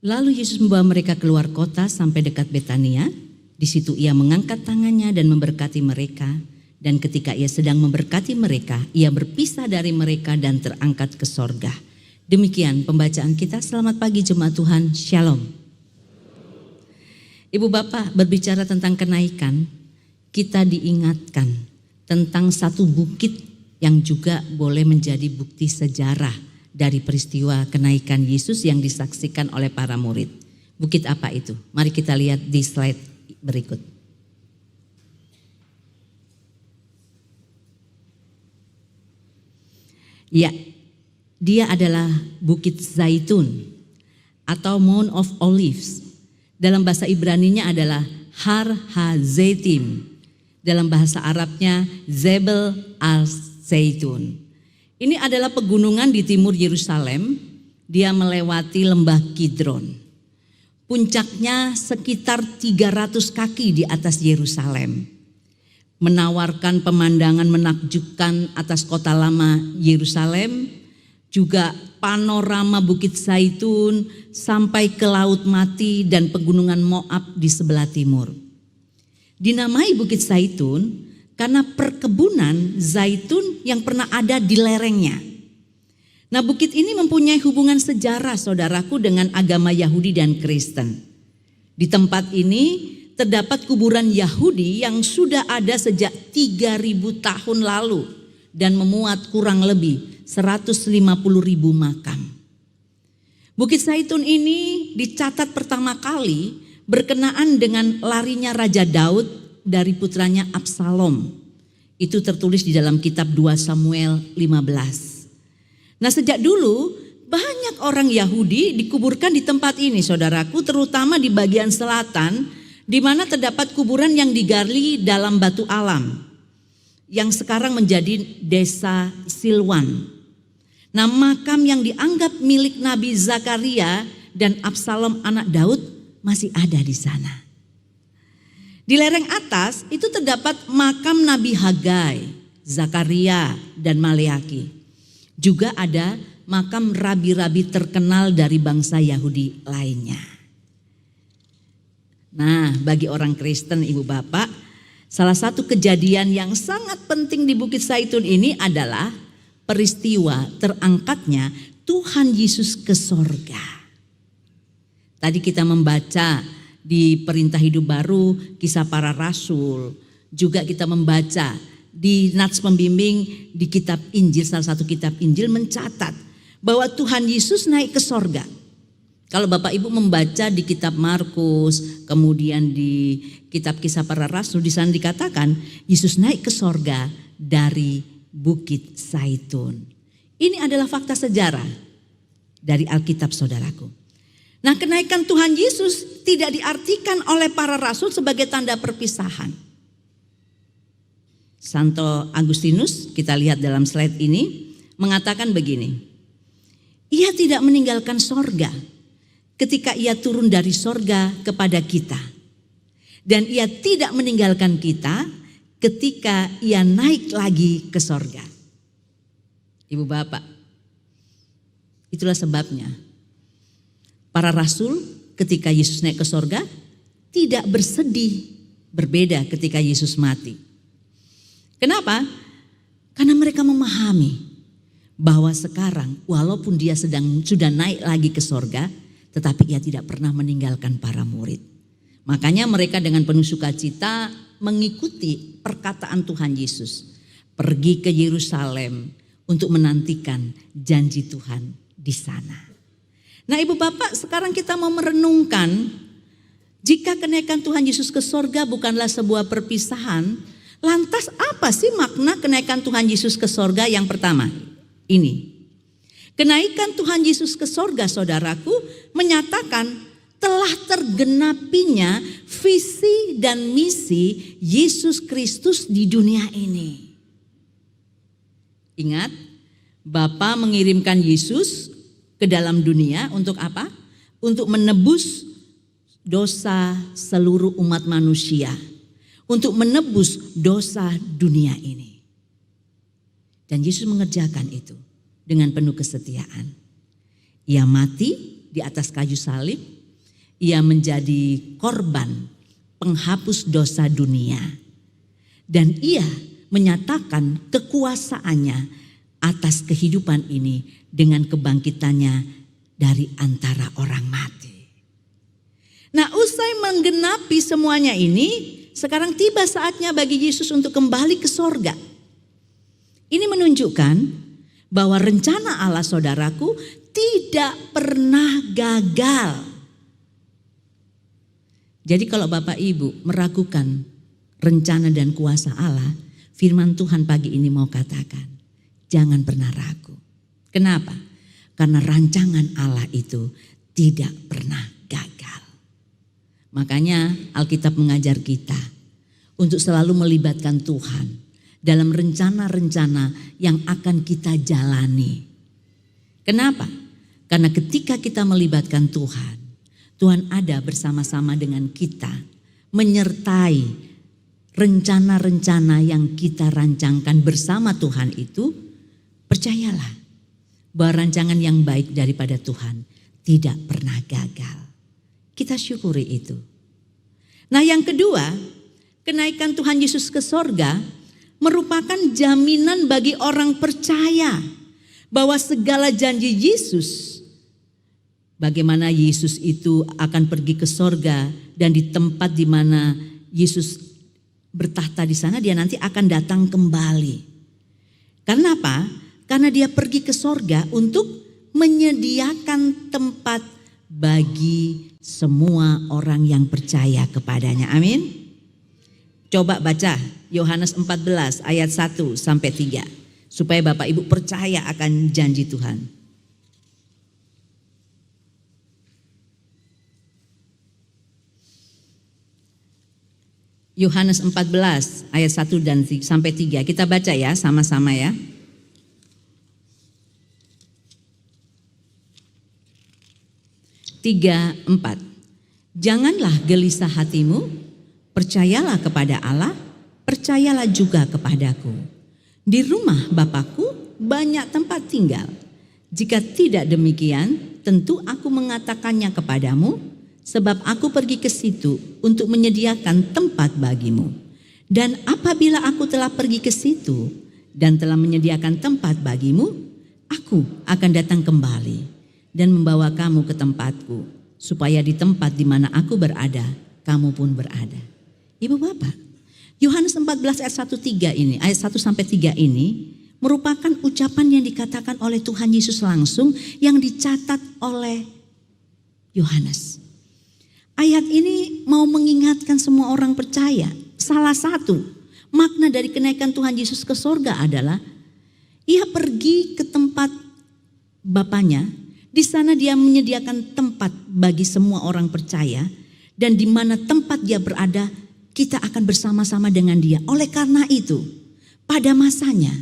Lalu Yesus membawa mereka keluar kota sampai dekat Betania. Di situ ia mengangkat tangannya dan memberkati mereka. Dan ketika ia sedang memberkati mereka, ia berpisah dari mereka dan terangkat ke sorga. Demikian pembacaan kita. Selamat pagi jemaat Tuhan, Shalom. Ibu Bapak, berbicara tentang kenaikan, kita diingatkan tentang satu bukit yang juga boleh menjadi bukti sejarah dari peristiwa kenaikan Yesus yang disaksikan oleh para murid. Bukit apa itu? Mari kita lihat di slide berikut. Ya, dia adalah Bukit Zaitun atau Mount of Olives. Dalam bahasa Ibraninya adalah Har HaZeitim. Dalam bahasa Arabnya Zebel al-Zaitun. Ini adalah pegunungan di timur Yerusalem. Dia melewati lembah Kidron. Puncaknya sekitar 300 kaki di atas Yerusalem. Menawarkan pemandangan menakjubkan atas kota lama Yerusalem. Juga panorama Bukit Zaitun sampai ke Laut Mati dan pegunungan Moab di sebelah timur. Dinamai Bukit Zaitun karena perkebunan zaitun yang pernah ada di lerengnya. Nah, bukit ini mempunyai hubungan sejarah saudaraku dengan agama Yahudi dan Kristen. Di tempat ini terdapat kuburan Yahudi yang sudah ada sejak 3.000 tahun lalu dan memuat kurang lebih 150.000 makam. Bukit Zaitun ini dicatat pertama kali berkenaan dengan larinya Raja Daud dari putranya Absalom. Itu tertulis di dalam kitab 2 Samuel 15. Nah, sejak dulu banyak orang Yahudi dikuburkan di tempat ini saudaraku, terutama di bagian selatan di mana terdapat kuburan yang digali dalam batu alam yang sekarang menjadi desa Silwan. Nah, makam yang dianggap milik Nabi Zakaria dan Absalom anak Daud masih ada di sana. Di lereng atas itu terdapat makam Nabi Hagai, Zakaria, dan Maleaki. Juga ada makam rabi-rabi terkenal dari bangsa Yahudi lainnya. Nah, bagi orang Kristen Ibu Bapak, salah satu kejadian yang sangat penting di Bukit Zaitun ini adalah peristiwa terangkatnya Tuhan Yesus ke sorga. Tadi kita membaca di Perintah Hidup Baru, Kisah Para Rasul. Juga kita membaca di Nats Pembimbing di kitab Injil, salah satu kitab Injil mencatat bahwa Tuhan Yesus naik ke sorga. Kalau Bapak Ibu membaca di kitab Markus, kemudian di kitab Kisah Para Rasul, di sana dikatakan Yesus naik ke sorga dari Bukit Zaitun. Ini adalah fakta sejarah dari Alkitab saudaraku. Nah, kenaikan Tuhan Yesus tidak diartikan oleh para rasul sebagai tanda perpisahan. Santo Agustinus, kita lihat dalam slide ini, mengatakan begini. Ia tidak meninggalkan sorga ketika ia turun dari sorga kepada kita. Dan ia tidak meninggalkan kita ketika ia naik lagi ke sorga. Ibu Bapak, itulah sebabnya para rasul ketika Yesus naik ke sorga tidak bersedih, berbeda ketika Yesus mati. Kenapa? Karena mereka memahami bahwa sekarang walaupun dia sudah naik lagi ke sorga, tetapi ia tidak pernah meninggalkan para murid. Makanya mereka dengan penuh sukacita mengikuti perkataan Tuhan Yesus. Pergi ke Yerusalem untuk menantikan janji Tuhan di sana. Nah, Ibu Bapak, sekarang kita mau merenungkan jika kenaikan Tuhan Yesus ke sorga bukanlah sebuah perpisahan, lantas apa sih makna kenaikan Tuhan Yesus ke sorga? Yang pertama, ini. Kenaikan Tuhan Yesus ke sorga saudaraku menyatakan telah tergenapinya visi dan misi Yesus Kristus di dunia ini. Ingat, Bapa mengirimkan Yesus ke dalam dunia untuk apa? Untuk menebus dosa seluruh umat manusia. Untuk menebus dosa dunia ini. Dan Yesus mengerjakan itu dengan penuh kesetiaan. Ia mati di atas kayu salib. Ia menjadi korban penghapus dosa dunia. Dan ia menyatakan kekuasaannya atas kehidupan ini dengan kebangkitannya dari antara orang mati. Nah, usai menggenapi semuanya ini, sekarang tiba saatnya bagi Yesus untuk kembali ke sorga. Ini menunjukkan bahwa rencana Allah, saudaraku, tidak pernah gagal. Jadi kalau Bapak Ibu meragukan rencana dan kuasa Allah, firman Tuhan pagi ini mau katakan, jangan pernah ragu. Kenapa? Karena rancangan Allah itu tidak pernah gagal. Makanya Alkitab mengajar kita untuk selalu melibatkan Tuhan dalam rencana-rencana yang akan kita jalani. Kenapa? Karena ketika kita melibatkan Tuhan, Tuhan ada bersama-sama dengan kita, menyertai rencana-rencana yang kita rancangkan bersama Tuhan itu. Percayalah bahwa rancangan yang baik daripada Tuhan tidak pernah gagal. Kita syukuri itu. Nah, yang kedua, kenaikan Tuhan Yesus ke sorga merupakan jaminan bagi orang percaya bahwa segala janji Yesus, bagaimana Yesus itu akan pergi ke sorga dan di tempat di mana Yesus bertahta di sana dia nanti akan datang kembali. Karena apa? Karena dia pergi ke sorga untuk menyediakan tempat bagi semua orang yang percaya kepadanya. Amin. Coba baca Yohanes 14 ayat 1 sampai 3 supaya Bapak Ibu percaya akan janji Tuhan. Yohanes 14 ayat 1 dan sampai 3. Kita baca ya sama-sama ya. Tiga, 4. Janganlah gelisah hatimu, percayalah kepada Allah, percayalah juga kepadaku. Di rumah Bapakku banyak tempat tinggal. Jika tidak demikian, tentu aku mengatakannya kepadamu, sebab aku pergi ke situ untuk menyediakan tempat bagimu. Dan apabila aku telah pergi ke situ dan telah menyediakan tempat bagimu, aku akan datang kembali dan membawa kamu ke tempatku, supaya di tempat di mana aku berada, kamu pun berada. Ibu Bapak, Yohanes 14 ayat 1-3 ini, ayat 1 sampai 3 ini merupakan ucapan yang dikatakan oleh Tuhan Yesus langsung yang dicatat oleh Yohanes. Ayat ini mau mengingatkan semua orang percaya. Salah satu makna dari kenaikan Tuhan Yesus ke sorga adalah ia pergi ke tempat Bapaknya. Di sana dia menyediakan tempat bagi semua orang percaya. Dan di mana tempat dia berada, kita akan bersama-sama dengan dia. Oleh karena itu, pada masanya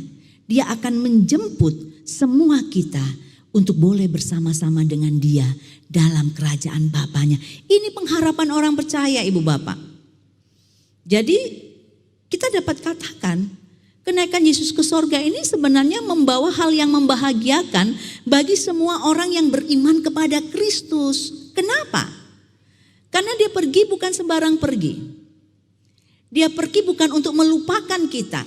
dia akan menjemput semua kita untuk boleh bersama-sama dengan dia dalam kerajaan Bapaknya. Ini pengharapan orang percaya, Ibu Bapak. Jadi kita dapat katakan kenaikan Yesus ke sorga ini sebenarnya membawa hal yang membahagiakan bagi semua orang yang beriman kepada Kristus. Kenapa? Karena dia pergi bukan sembarang pergi. Dia pergi bukan untuk melupakan kita.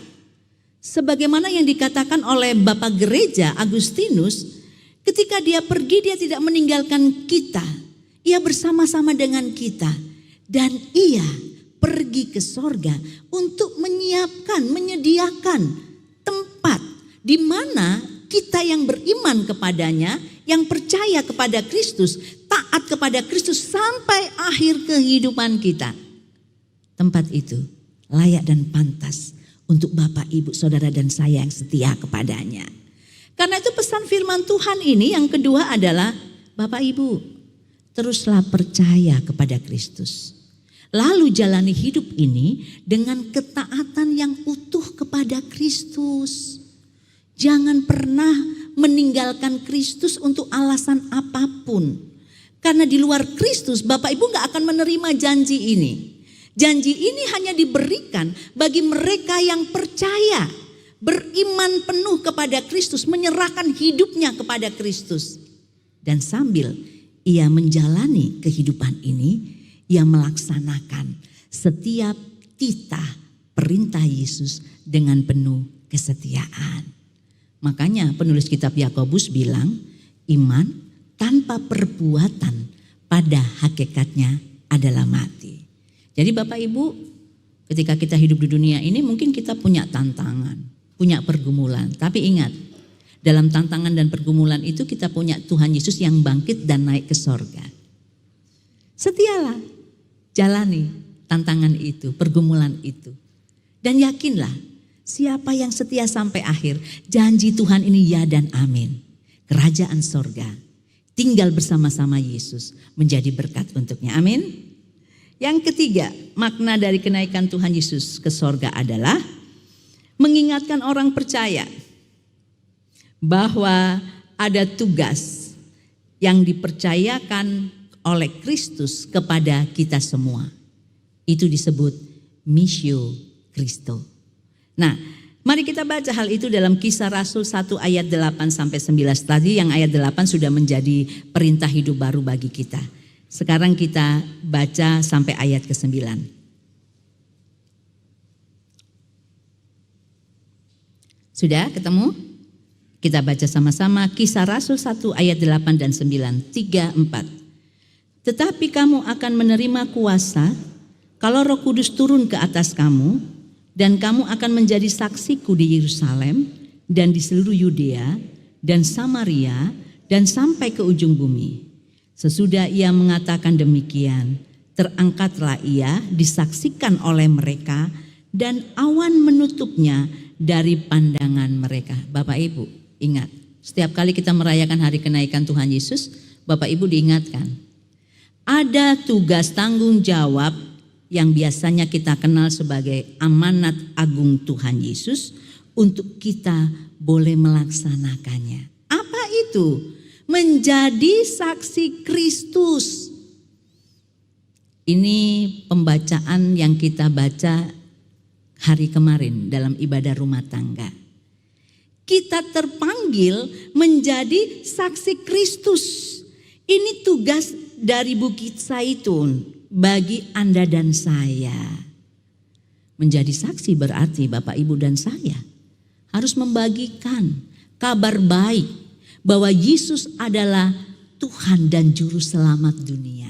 Sebagaimana yang dikatakan oleh Bapak Gereja Agustinus, ketika dia pergi dia tidak meninggalkan kita. Ia bersama-sama dengan kita. Dan ia pergi ke sorga untuk menyiapkan, menyediakan tempat di mana kita yang beriman kepadanya, yang percaya kepada Kristus, taat kepada Kristus sampai akhir kehidupan kita. Tempat itu layak dan pantas untuk Bapak, Ibu, Saudara dan saya yang setia kepadanya. Karena itu pesan firman Tuhan ini yang kedua adalah Bapak Ibu teruslah percaya kepada Kristus. Lalu jalani hidup ini dengan ketaatan yang utuh kepada Kristus. Jangan pernah meninggalkan Kristus untuk alasan apapun. Karena di luar Kristus Bapak Ibu gak akan menerima janji ini. Janji ini hanya diberikan bagi mereka yang percaya. Beriman penuh kepada Kristus, menyerahkan hidupnya kepada Kristus. Dan sambil ia menjalani kehidupan ini, ia melaksanakan setiap titah perintah Yesus dengan penuh kesetiaan. Makanya penulis kitab Yakobus bilang, iman tanpa perbuatan pada hakikatnya adalah mati. Jadi Bapak Ibu, ketika kita hidup di dunia ini mungkin kita punya tantangan, punya pergumulan. Tapi ingat, dalam tantangan dan pergumulan itu kita punya Tuhan Yesus yang bangkit dan naik ke sorga. Setialah, jalani tantangan itu, pergumulan itu. Dan yakinlah, siapa yang setia sampai akhir, janji Tuhan ini ya dan amin. Kerajaan sorga, tinggal bersama-sama Yesus menjadi berkat untuknya. Amin. Yang ketiga, makna dari kenaikan Tuhan Yesus ke sorga adalah mengingatkan orang percaya bahwa ada tugas yang dipercayakan oleh Kristus kepada kita semua. Itu disebut missio Christo. Nah, mari kita baca hal itu dalam Kisah Rasul 1 ayat 8 sampai 11 tadi, yang ayat 8 sudah menjadi perintah hidup baru bagi kita. Sekarang kita baca sampai ayat ke-9. Sudah ketemu? Kita baca sama-sama Kisah Rasul 1 ayat 8 dan 9, 3, 4. Tetapi kamu akan menerima kuasa kalau Roh Kudus turun ke atas kamu, dan kamu akan menjadi saksiku di Yerusalem dan di seluruh Yudea dan Samaria dan sampai ke ujung bumi. Sesudah ia mengatakan demikian, terangkatlah ia disaksikan oleh mereka dan awan menutupnya dari pandangan mereka. Bapak Ibu, ingat, setiap kali kita merayakan hari kenaikan Tuhan Yesus, Bapak Ibu diingatkan, ada tugas tanggung jawab yang biasanya kita kenal sebagai amanat agung Tuhan Yesus untuk kita boleh melaksanakannya. Apa itu? Menjadi saksi Kristus. Ini pembacaan yang kita baca hari kemarin dalam ibadah rumah tangga. Kita terpanggil menjadi saksi Kristus. Ini tugas dari Bukit Zaitun bagi Anda dan saya. Menjadi saksi berarti Bapak, Ibu dan saya harus membagikan kabar baik bahwa Yesus adalah Tuhan dan Juru Selamat dunia.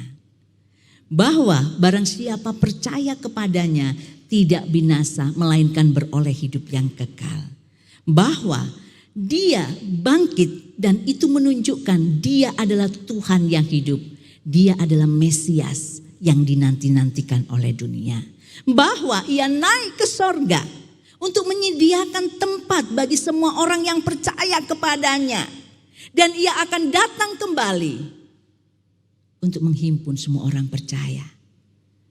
Bahwa barang siapa percaya kepadanya tidak binasa melainkan beroleh hidup yang kekal. Bahwa dia bangkit dan itu menunjukkan dia adalah Tuhan yang hidup. Dia adalah Mesias yang dinanti-nantikan oleh dunia. Bahwa ia naik ke sorga untuk menyediakan tempat bagi semua orang yang percaya kepadanya. Dan ia akan datang kembali untuk menghimpun semua orang percaya.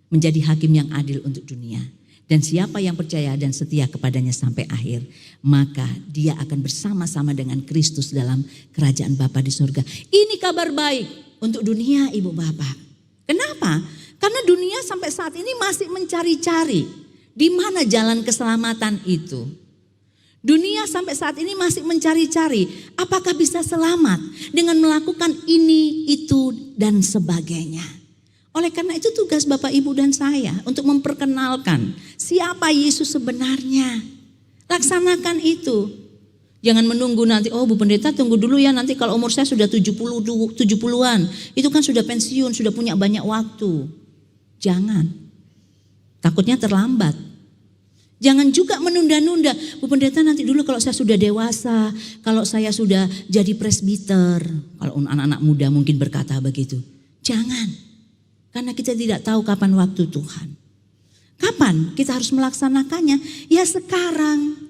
Menjadi hakim yang adil untuk dunia. Dan siapa yang percaya dan setia kepadanya sampai akhir, maka dia akan bersama-sama dengan Kristus dalam kerajaan Bapa di sorga. Ini kabar baik untuk dunia, Ibu Bapak. Kenapa? Karena dunia sampai saat ini masih mencari-cari di mana jalan keselamatan itu. Dunia sampai saat ini masih mencari-cari apakah bisa selamat dengan melakukan ini, itu, dan sebagainya. Oleh karena itu tugas Bapak, Ibu, dan saya untuk memperkenalkan siapa Yesus sebenarnya. Laksanakan itu. Jangan menunggu nanti, oh Bu Pendeta tunggu dulu ya, nanti kalau umur saya sudah 70-an. Itu kan sudah pensiun, sudah punya banyak waktu. Jangan. Takutnya terlambat. Jangan juga menunda-nunda. Bu Pendeta nanti dulu kalau saya sudah dewasa, kalau saya sudah jadi presbiter. Kalau anak-anak muda mungkin berkata begitu. Jangan. Karena kita tidak tahu kapan waktu Tuhan. Kapan kita harus melaksanakannya? Ya sekarang.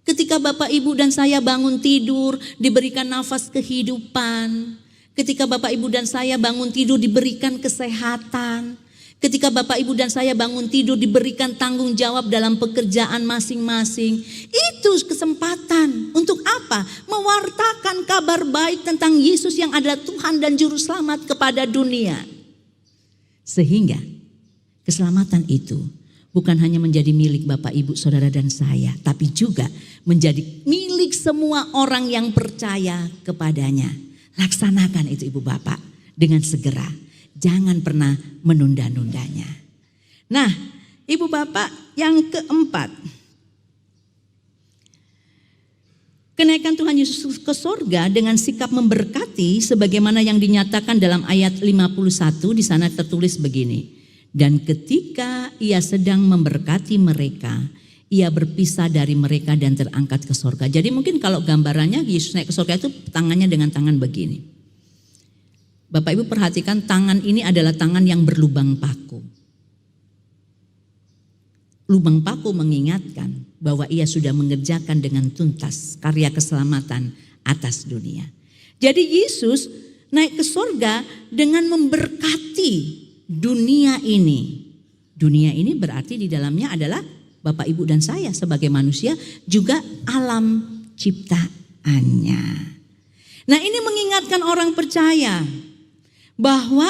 Ketika Bapak, Ibu, dan saya bangun tidur, diberikan nafas kehidupan. Ketika Bapak, Ibu, dan saya bangun tidur, diberikan kesehatan. Ketika Bapak, Ibu, dan saya bangun tidur, diberikan tanggung jawab dalam pekerjaan masing-masing. Itu kesempatan untuk apa? Mewartakan kabar baik tentang Yesus yang adalah Tuhan dan Juru Selamat kepada dunia. Sehingga keselamatan itu bukan hanya menjadi milik Bapak, Ibu, Saudara, dan saya, tapi juga menjadi milik semua orang yang percaya kepadanya. Laksanakan itu, Ibu Bapak dengan segera. Jangan pernah menunda-nundanya. Nah, Ibu Bapak, yang keempat, kenaikan Tuhan Yesus ke sorga dengan sikap memberkati sebagaimana yang dinyatakan dalam ayat 51, di sana tertulis begini. Dan ketika ia sedang memberkati mereka, ia berpisah dari mereka dan terangkat ke sorga. Jadi mungkin kalau gambarannya Yesus naik ke sorga itu tangannya dengan tangan begini. Bapak Ibu perhatikan, tangan ini adalah tangan yang berlubang paku. Lubang paku mengingatkan bahwa ia sudah mengerjakan dengan tuntas karya keselamatan atas dunia. Jadi Yesus naik ke sorga dengan memberkati dunia ini. Dunia ini berarti di dalamnya adalah Bapak Ibu dan saya sebagai manusia, juga alam ciptaannya. Nah, ini mengingatkan orang percaya bahwa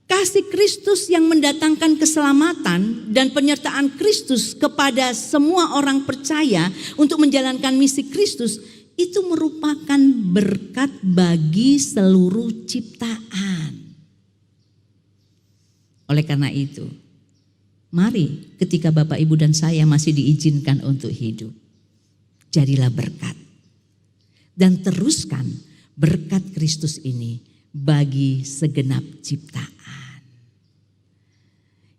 kasih Kristus yang mendatangkan keselamatan dan penyertaan Kristus kepada semua orang percaya untuk menjalankan misi Kristus itu merupakan berkat bagi seluruh ciptaan. Oleh karena itu, mari ketika Bapak Ibu dan saya masih diizinkan untuk hidup, jadilah berkat. Dan teruskan berkat Kristus ini bagi segenap ciptaan.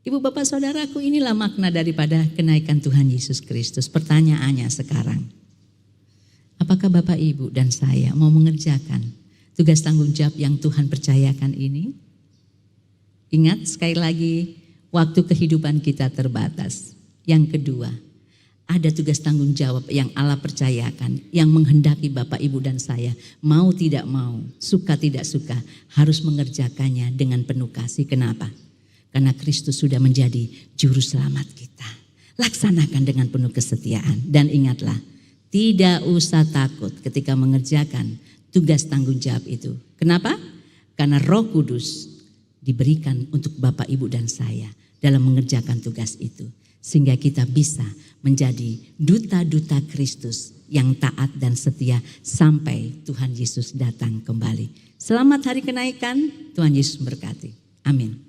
Ibu Bapak Saudaraku, inilah makna daripada kenaikan Tuhan Yesus Kristus. Pertanyaannya sekarang, apakah Bapak Ibu dan saya mau mengerjakan tugas tanggung jawab yang Tuhan percayakan ini? Ingat sekali lagi, waktu kehidupan kita terbatas. Yang kedua, ada tugas tanggung jawab yang Allah percayakan, yang menghendaki Bapak Ibu dan saya, mau tidak mau, suka tidak suka, harus mengerjakannya dengan penuh kasih. Kenapa? Karena Kristus sudah menjadi juru selamat kita. Laksanakan dengan penuh kesetiaan. Dan ingatlah, tidak usah takut ketika mengerjakan tugas tanggung jawab itu. Kenapa? Karena Roh Kudus diberikan untuk Bapak, Ibu dan saya dalam mengerjakan tugas itu. Sehingga kita bisa menjadi duta-duta Kristus yang taat dan setia sampai Tuhan Yesus datang kembali. Selamat hari kenaikan, Tuhan Yesus memberkati. Amin.